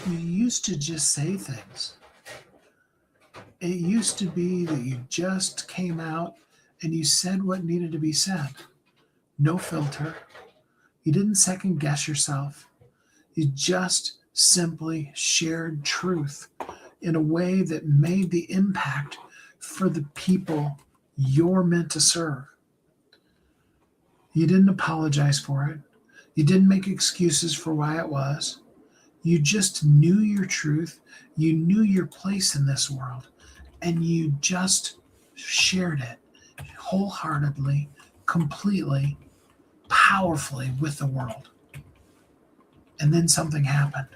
You used to just say things. It used to be that you just came out and you said what needed to be said. No filter. You didn't second guess yourself. You just simply shared truth in a way that made the impact for the people you're meant to serve. You didn't apologize for it. You didn't make excuses for why it was. You just knew your truth. You knew your place in this world. And you just shared it wholeheartedly, completely, powerfully with the world. And then something happened.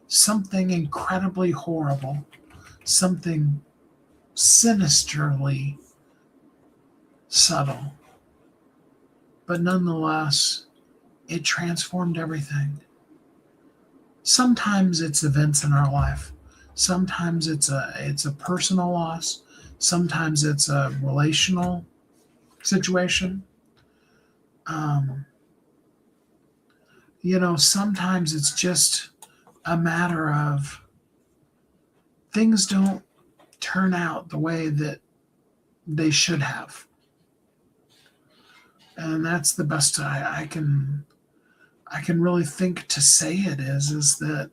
Something incredibly horrible. Something sinisterly subtle. But nonetheless, it transformed everything. Sometimes it's events in our life. Sometimes it's a personal loss. Sometimes it's a relational situation. Um, sometimes it's just a matter of things don't turn out the way that they should have, and that's the best I can really think to say it is that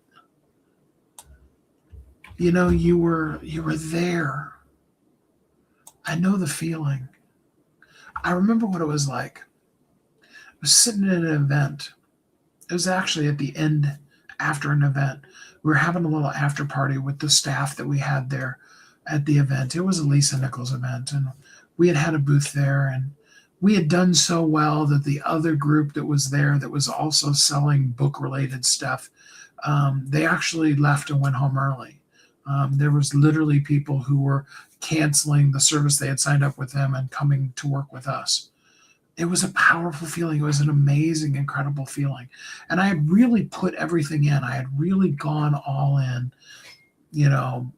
you were there. I know the feeling. I remember what it was like. I was sitting at an event. It was actually at the end after an event. We were having a little after party with the staff that we had there at the event. It was a Lisa Nichols event, and we had a booth there, and we had done so well that the other group that was there that was also selling book related stuff, they actually left and went home early. There was literally people who were canceling the service they had signed up with them and coming to work with us. It was a powerful feeling. It was an amazing, incredible feeling. And I had really put everything in. I had really gone all in, you know,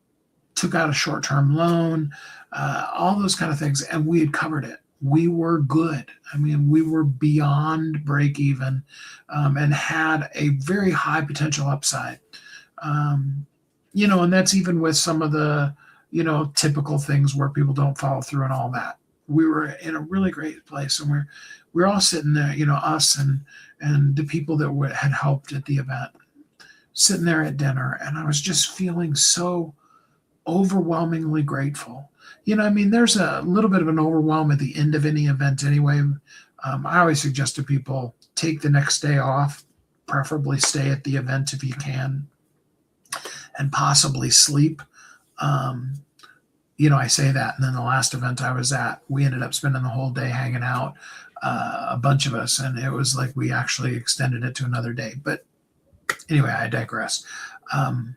took out a short term loan, all those kind of things. And we had covered it. We were good. I mean, we were beyond break even, and had a very high potential upside. Um, and that's even with some of the, typical things where people don't follow through and all that. We were in a really great place, and we're all sitting there, us and the people that had helped at the event, sitting there at dinner, and I was just feeling so overwhelmingly grateful. I mean, there's a little bit of an overwhelm at the end of any event anyway. I always suggest to people take the next day off, preferably stay at the event if you can, and possibly sleep. Um, I say that, and then the last event I was at, we ended up spending the whole day hanging out, a bunch of us, and it was like we actually extended it to another day. But anyway, I digress. Um,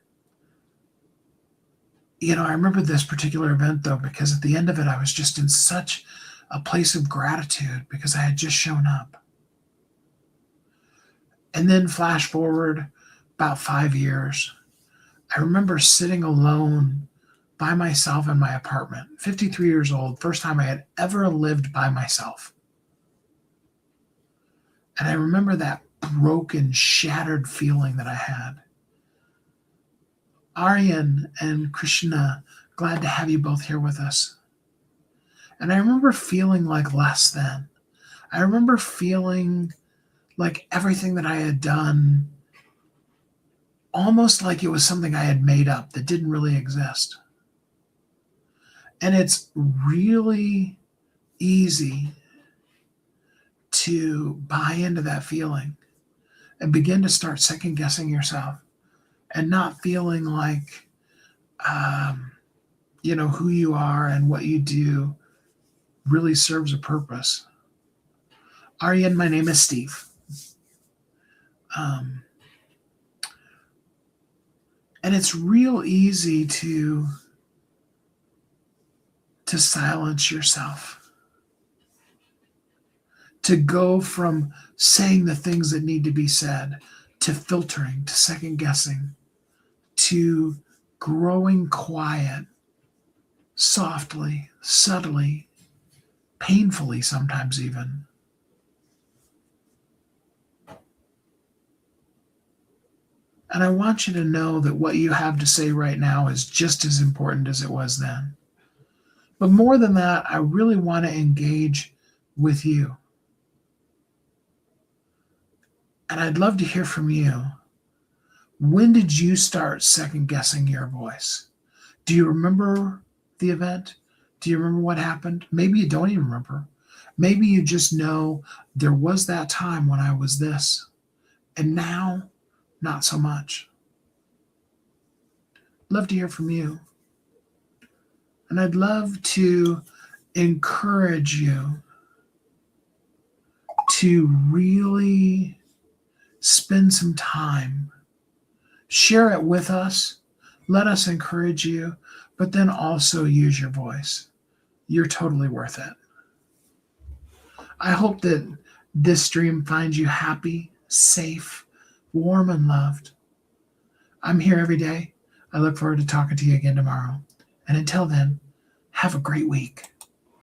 I remember this particular event though, because at the end of it, I was just in such a place of gratitude because I had just shown up. And then flash forward about 5 years, I remember sitting alone by myself in my apartment, 53 years old, first time I had ever lived by myself. And I remember that broken, shattered feeling that I had. Aryan and Krishna, glad to have you both here with us. And I remember feeling like less than. I remember feeling like everything that I had done, almost like it was something I had made up that didn't really exist. And it's really easy to buy into that feeling and begin to start second guessing yourself and not feeling like, who you are and what you do really serves a purpose. Aryan, my name is Steve. Um, and it's real easy to silence yourself, to go from saying the things that need to be said, to filtering, to second guessing, to growing quiet, softly, subtly, painfully sometimes even. And I want you to know that what you have to say right now is just as important as it was then. But more than that, I really want to engage with you. And I'd love to hear from you. When did you start second guessing your voice? Do you remember the event? Do you remember what happened? Maybe you don't even remember. Maybe you just know there was that time when I was this, and now not so much. Love to hear from you. And I'd love to encourage you to really spend some time. Share it with us. Let us encourage you, but then also use your voice. You're totally worth it. I hope that this stream finds you happy, safe, warm, and loved. I'm here every day. I look forward to talking to you again tomorrow. And until then, have a great week.